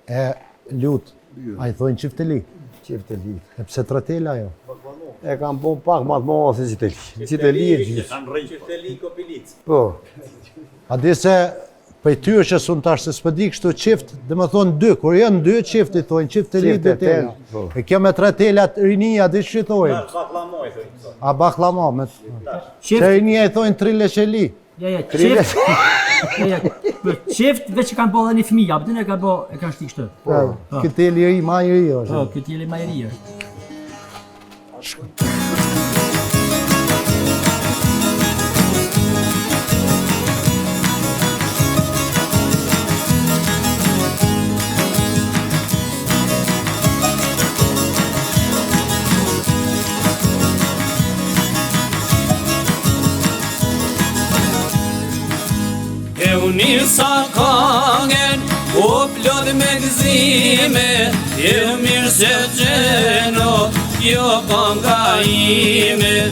E lut, a I thojnë qifteli? Qifteli. E pse tretela jo? E kam po pak ma të mëdha se qifteli. Qifteli e gjithë. Qifteli Kopilic. Po. A di se për ty është e sun tash se s'pëdi kështu qift, dhe më thonë dy, kur janë dy qift I thojnë, qifteli dy tela. E kjo me tretelat rinia, di që I thojnë? Baklamoj, thojnë. A baklama, me që rinia I thojnë trileçeli. Ja, qift. Qift veç që kanë po dhe një fëmija, apëtën e kanë shti kështë. Këtë e liri, ma I ri është. Këtë jeli ma I ri është. Nisa kangen, o plot me gëzime, mirë se gjeno, jo kanga ime.